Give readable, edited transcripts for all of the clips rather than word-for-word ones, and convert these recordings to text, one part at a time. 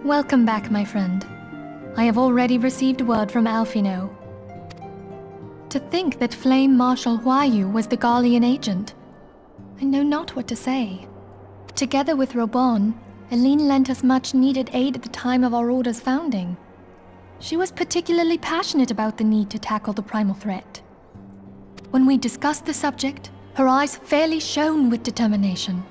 Welcome back, my friend. I have already received word from Alfino. To think that Flame Marshal Huayu was the Garlean agent. I know not what to say. Together with Reborn, Eileen lent us much-needed aid at the time of our Order's founding. She was particularly passionate about the need to tackle the primal threat. When we discussed the subject, her eyes fairly shone with determination.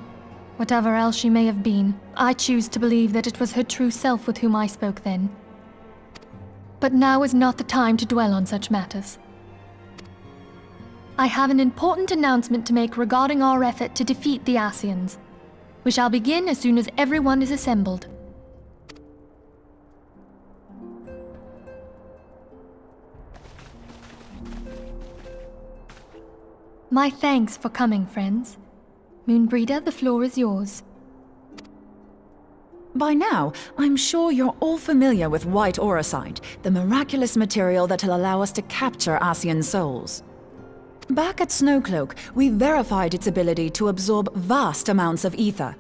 Whatever else she may have been, I choose to believe that it was her true self with whom I spoke then. But now is not the time to dwell on such matters. I have an important announcement to make regarding our effort to defeat the Ascians. We shall begin as soon as everyone is assembled. My thanks for coming, friends. Moonbreeder, the floor is yours. By now, I'm sure you're all familiar with white auracite, the miraculous material that'll allow us to capture Ascian souls. Back at Snowcloak, we verified its ability to absorb vast amounts of ether.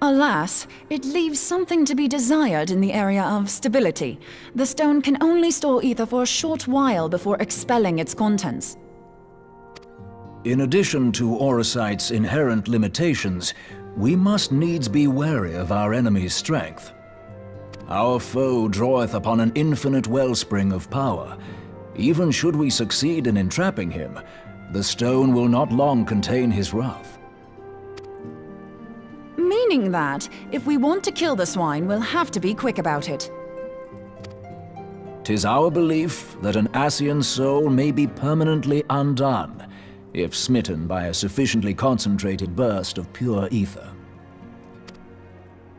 Alas, it leaves something to be desired in the area of stability. The stone can only store ether for a short while before expelling its contents. In addition to auracite's inherent limitations, we must needs be wary of our enemy's strength. Our foe draweth upon an infinite wellspring of power. Even should we succeed in entrapping him, the stone will not long contain his wrath. Meaning that, if we want to kill the swine, we'll have to be quick about it. 'Tis our belief that an Ascian soul may be permanently undone, if smitten by a sufficiently concentrated burst of pure ether.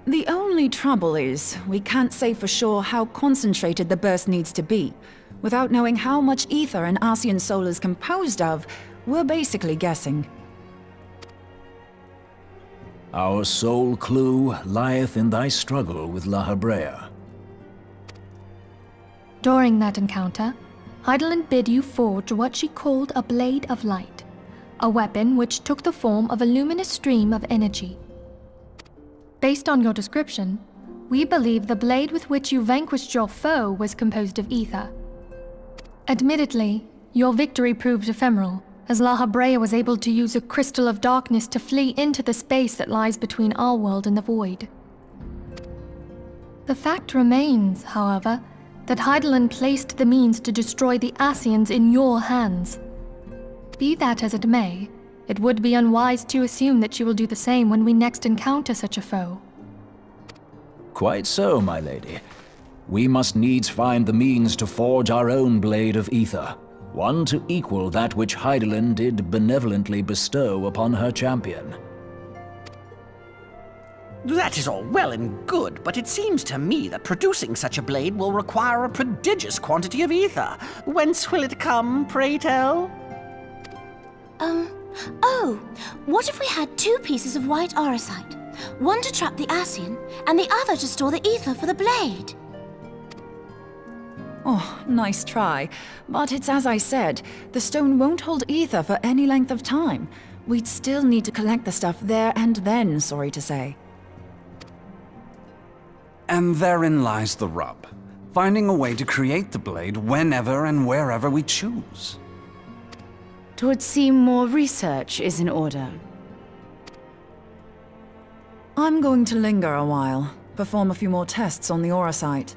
The only trouble is, we can't say for sure how concentrated the burst needs to be. Without knowing how much ether an Ascian soul is composed of, we're basically guessing. Our sole clue lieth in thy struggle with La Habrea. During that encounter, Heidelin bid you forge what she called a Blade of Light, a weapon which took the form of a luminous stream of energy. Based on your description, we believe the blade with which you vanquished your foe was composed of ether. Admittedly, your victory proved ephemeral, as La Habrea was able to use a crystal of darkness to flee into the space that lies between our world and the void. The fact remains, however, that Heidelin placed the means to destroy the Ascians in your hands. Be that as it may, it would be unwise to assume that you will do the same when we next encounter such a foe. Quite so, my lady. We must needs find the means to forge our own blade of ether, one to equal that which Heidelin did benevolently bestow upon her champion. That is all well and good, but it seems to me that producing such a blade will require a prodigious quantity of ether. Whence will it come, pray tell? Oh, what if we had 2 pieces of white auracite? One to trap the Ascian, and the other to store the ether for the blade. Oh, nice try. But it's as I said, the stone won't hold ether for any length of time. We'd still need to collect the stuff there and then, sorry to say. And therein lies the rub. Finding a way to create the blade whenever and wherever we choose. 'Twould seem more research is in order. I'm going to linger a while, perform a few more tests on the auracite.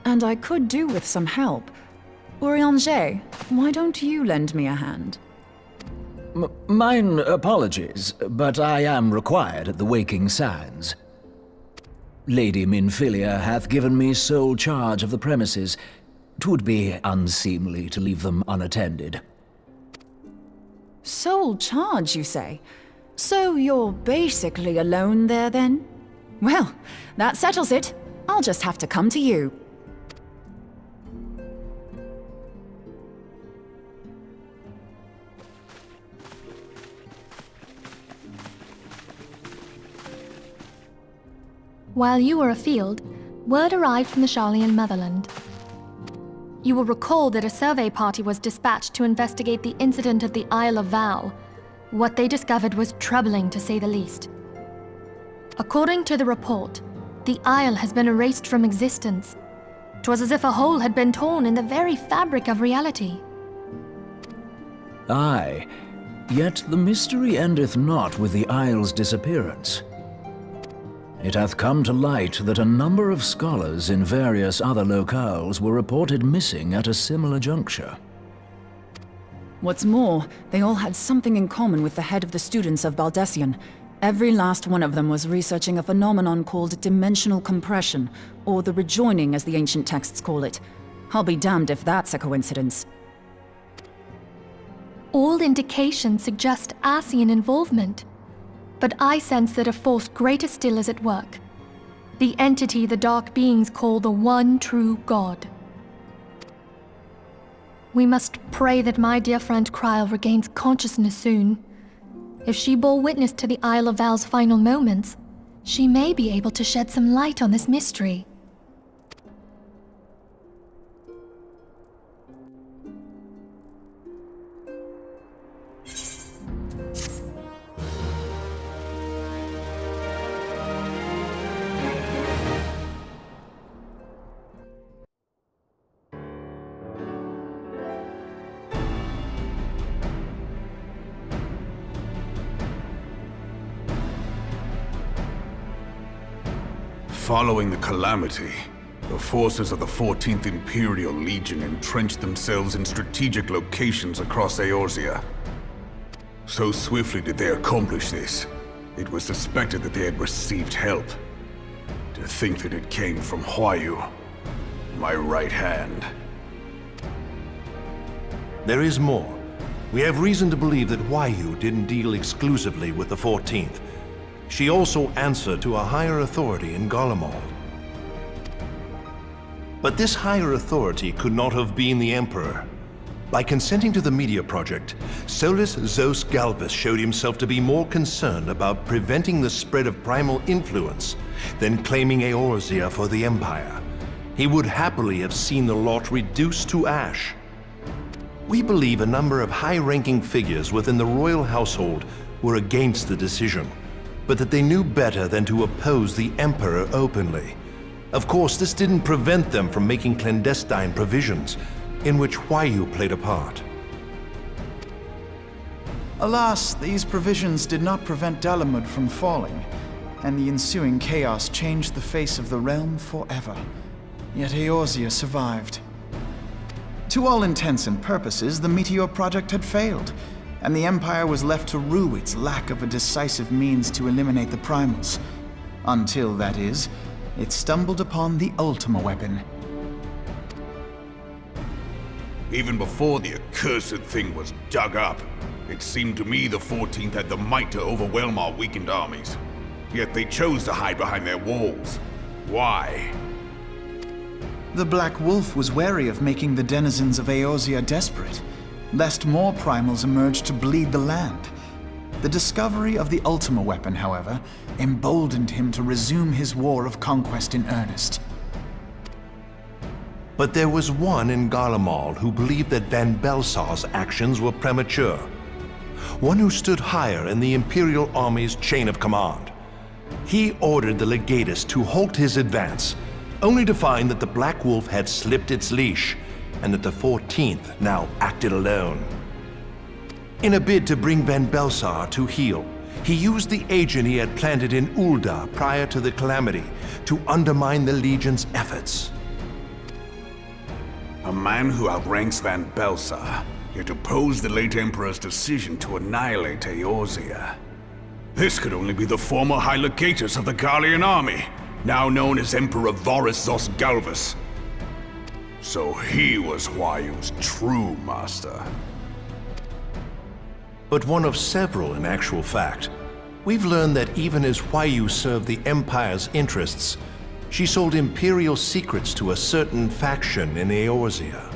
And I could do with some help. Urianger, why don't you lend me a hand? Mine apologies, but I am required at the Waking Sands. Lady Minfilia hath given me sole charge of the premises. 'Twould be unseemly to leave them unattended. Sole charge, you say? So you're basically alone there, then? Well, that settles it. I'll just have to come to you. While you were afield, word arrived from the Sharlayan motherland. You will recall that a survey party was dispatched to investigate the incident at the Isle of Val. What they discovered was troubling, to say the least. According to the report, The Isle has been erased from existence. 'Twas as if a hole had been torn in the very fabric of reality. Aye, yet the mystery endeth not with the Isle's disappearance. It hath come to light that a number of scholars in various other locales were reported missing at a similar juncture. What's more, they all had something in common with the head of the students of Baldessian. Every last one of them was researching a phenomenon called dimensional compression, or the rejoining as the ancient texts call it. I'll be damned if that's a coincidence. All indications suggest Ascian involvement, but I sense that a force greater still is at work. The entity the Dark Beings call the One True God. We must pray that my dear friend Kryl regains consciousness soon. If she bore witness to the Isle of Val's final moments, she may be able to shed some light on this mystery. Following the calamity, the forces of the 14th Imperial Legion entrenched themselves in strategic locations across Eorzea. So swiftly did they accomplish this, it was suspected that they had received help. To think that it came from Huayu, my right hand. There is more. We have reason to believe that Huayu didn't deal exclusively with the 14th. She also answered to a higher authority in Garlemald. But this higher authority could not have been the Emperor. By consenting to the Media Project, Solus Zos Galvus showed himself to be more concerned about preventing the spread of primal influence than claiming Eorzea for the Empire. He would happily have seen the lot reduced to ash. We believe a number of high-ranking figures within the royal household were against the decision, but that they knew better than to oppose the Emperor openly. Of course, this didn't prevent them from making clandestine provisions, in which Huayu played a part. Alas, these provisions did not prevent Dalamud from falling, and the ensuing chaos changed the face of the realm forever. Yet Eorzea survived. To all intents and purposes, the Meteor Project had failed, and the Empire was left to rue its lack of a decisive means to eliminate the primals. Until, that is, it stumbled upon the Ultima weapon. Even before the accursed thing was dug up, it seemed to me the 14th had the might to overwhelm our weakened armies. Yet they chose to hide behind their walls. Why? The Black Wolf was wary of making the denizens of Eorzea desperate, lest more primals emerge to bleed the land. The discovery of the Ultima weapon, however, emboldened him to resume his war of conquest in earnest. But there was one in Garlemald who believed that Van Belsar's actions were premature. One who stood higher in the Imperial Army's chain of command. He ordered the Legatus to halt his advance, only to find that the Black Wolf had slipped its leash, and that the 14th now acted alone. In a bid to bring Van Belsar to heel, he used the agent he had planted in Ul'dah prior to the calamity to undermine the Legion's efforts. A man who outranks Van Belsar, yet opposed the late Emperor's decision to annihilate Eorzea. This could only be the former High Legatus of the Garlean army, now known as Emperor Varus Zos Galvus. So he was Huayu's true master. But one of several in actual fact. We've learned that even as Huayu served the Empire's interests, she sold Imperial secrets to a certain faction in Eorzea.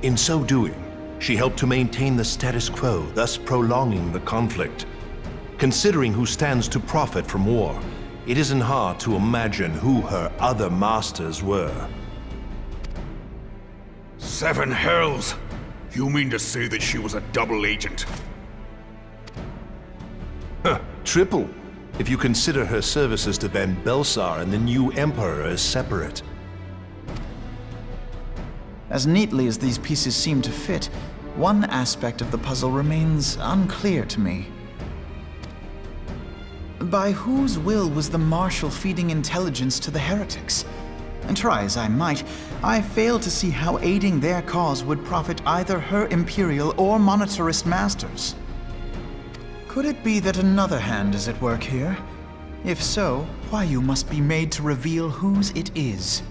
In so doing, she helped to maintain the status quo, thus prolonging the conflict. Considering who stands to profit from war, it isn't hard to imagine who her other masters were. 7 hells! You mean to say that she was a double agent? Triple. if you consider her services to Van Belsar and the new Emperor as separate. As neatly as these pieces seem to fit, one aspect of the puzzle remains unclear to me. By whose will was the Marshal feeding intelligence to the heretics? And try as I might, I fail to see how aiding their cause would profit either her Imperial or Monetarist masters. Could it be that another hand is at work here? If so, why you must be made to reveal whose it is.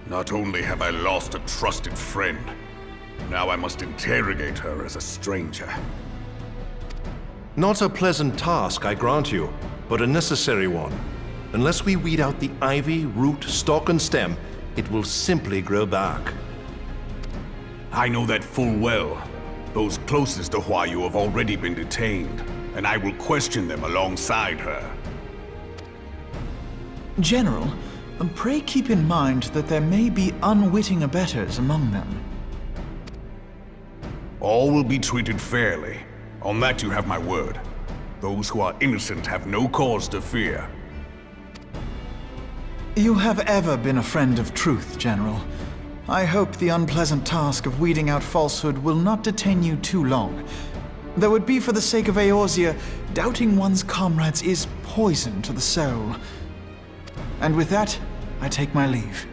Not only have I lost a trusted friend, now I must interrogate her as a stranger. Not a pleasant task, I grant you, but a necessary one. Unless we weed out the ivy, root, stalk, and stem, it will simply grow back. I know that full well. Those closest to Huayu have already been detained, and I will question them alongside her. General, pray keep in mind that there may be unwitting abettors among them. All will be treated fairly. On that you have my word. Those who are innocent have no cause to fear. You have ever been a friend of truth, General. I hope the unpleasant task of weeding out falsehood will not detain you too long. Though it be for the sake of Eorzea, doubting one's comrades is poison to the soul. And with that, I take my leave.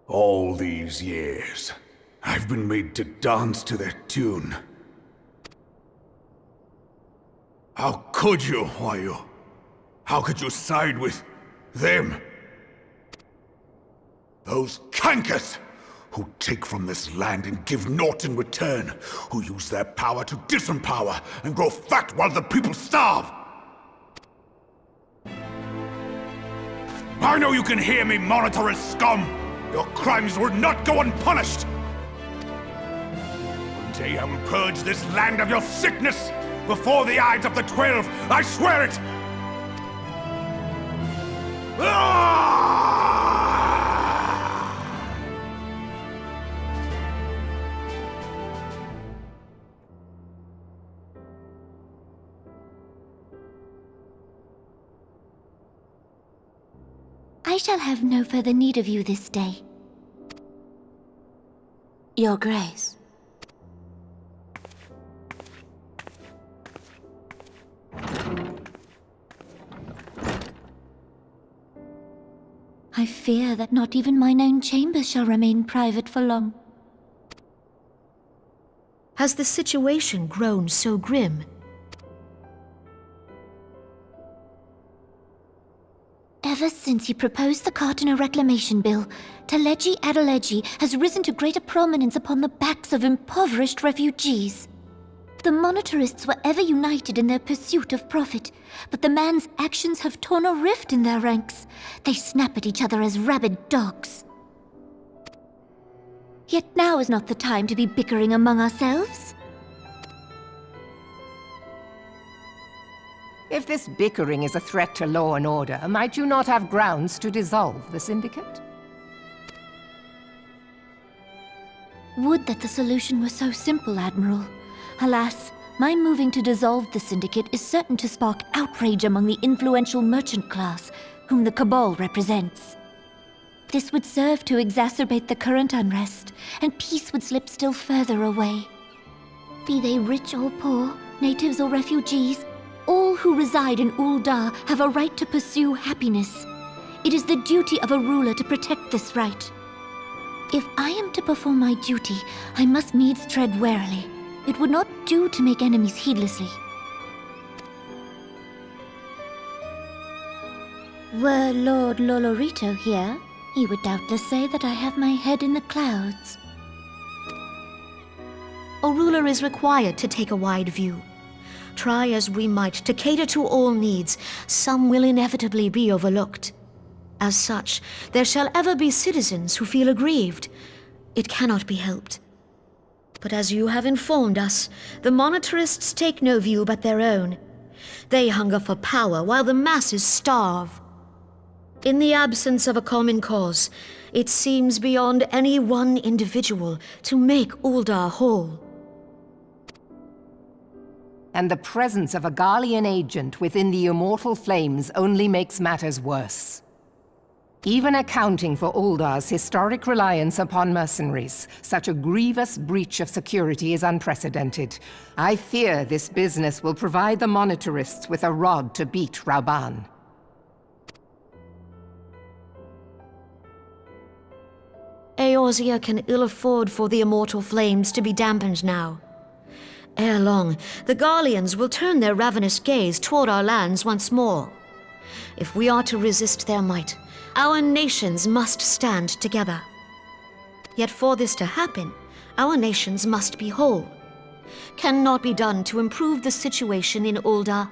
All these years, I've been made to dance to their tune. How could you, Huayu? How could you side with them? Those cankers who take from this land and give naught in return, who use their power to disempower and grow fat while the people starve. I know you can hear me, monetarist scum! Your crimes will not go unpunished! One day I will purge this land of your sickness! Before the eyes of the 12, I swear it! I shall have no further need of you this day. Your Grace. I fear that not even mine own chambers shall remain private for long. Has the situation grown so grim? Ever since you proposed the Cartiner Reclamation Bill, Teleji Adeleji has risen to greater prominence upon the backs of impoverished refugees. The monetarists were ever united in their pursuit of profit, but the man's actions have torn a rift in their ranks. They snap at each other as rabid dogs. Yet now is not the time to be bickering among ourselves. If this bickering is a threat to law and order, might you not have grounds to dissolve the Syndicate? Would that the solution were so simple, Admiral. Alas, my moving to dissolve the Syndicate is certain to spark outrage among the influential merchant class, whom the Cabal represents. This would serve to exacerbate the current unrest, and peace would slip still further away. Be they rich or poor, natives or refugees, all who reside in Ul'dah have a right to pursue happiness. It is the duty of a ruler to protect this right. If I am to perform my duty, I must needs tread warily. It would not do to make enemies heedlessly. Were Lord Lolorito here, he would doubtless say that I have my head in the clouds. A ruler is required to take a wide view. Try as we might to cater to all needs, some will inevitably be overlooked. As such, there shall ever be citizens who feel aggrieved. It cannot be helped. But as you have informed us, the monetarists take no view but their own. They hunger for power while the masses starve. In the absence of a common cause, it seems beyond any one individual to make Uldar whole. And the presence of a Garlean agent within the Immortal Flames only makes matters worse. Even accounting for Uldar's historic reliance upon mercenaries, such a grievous breach of security is unprecedented. I fear this business will provide the monetarists with a rod to beat Rauban. Eorzea can ill afford for the Immortal Flames to be dampened now. Ere long, the Garleans will turn their ravenous gaze toward our lands once more. If we are to resist their might, our nations must stand together. Yet for this to happen, our nations must be whole. Cannot be done to improve the situation in Uldar.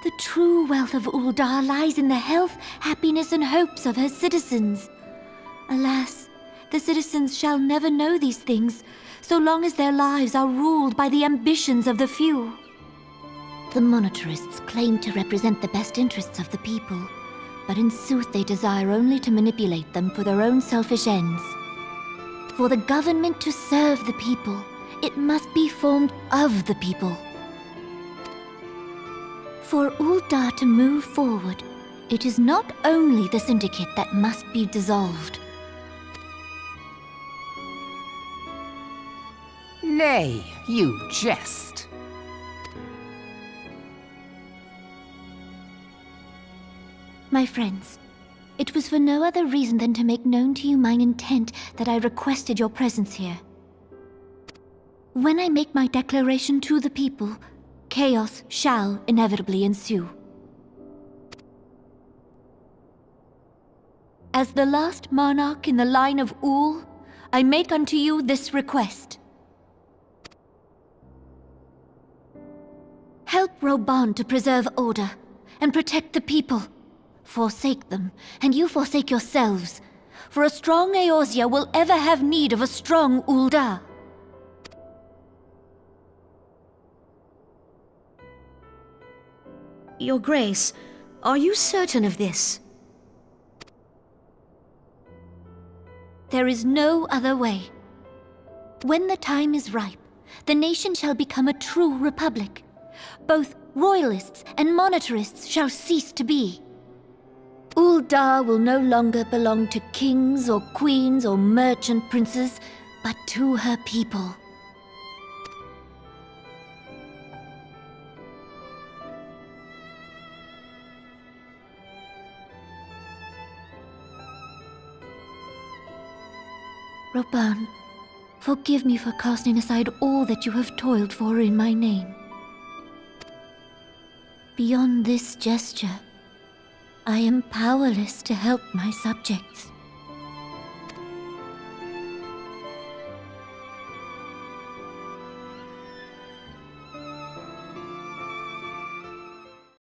The true wealth of Uldar lies in the health, happiness, and hopes of her citizens. Alas, the citizens shall never know these things, so long as their lives are ruled by the ambitions of the few. The monetarists claim to represent the best interests of the people, but in sooth they desire only to manipulate them for their own selfish ends. For the government to serve the people, it must be formed of the people. For Uldar to move forward, it is not only the Syndicate that must be dissolved. Nay, you jest. My friends, it was for no other reason than to make known to you mine intent that I requested your presence here. When I make my declaration to the people, chaos shall inevitably ensue. As the last monarch in the line of Ul, I make unto you this request. Help Reborn to preserve order and protect the people. Forsake them, and you forsake yourselves, for a strong Eorzea will ever have need of a strong Uldar. Your Grace, are you certain of this? There is no other way. When the time is ripe, the nation shall become a true republic. Both royalists and monetarists shall cease to be. Uldar will no longer belong to kings or queens or merchant princes, but to her people. Reborn, forgive me for casting aside all that you have toiled for in my name. Beyond this gesture, I am powerless to help my subjects.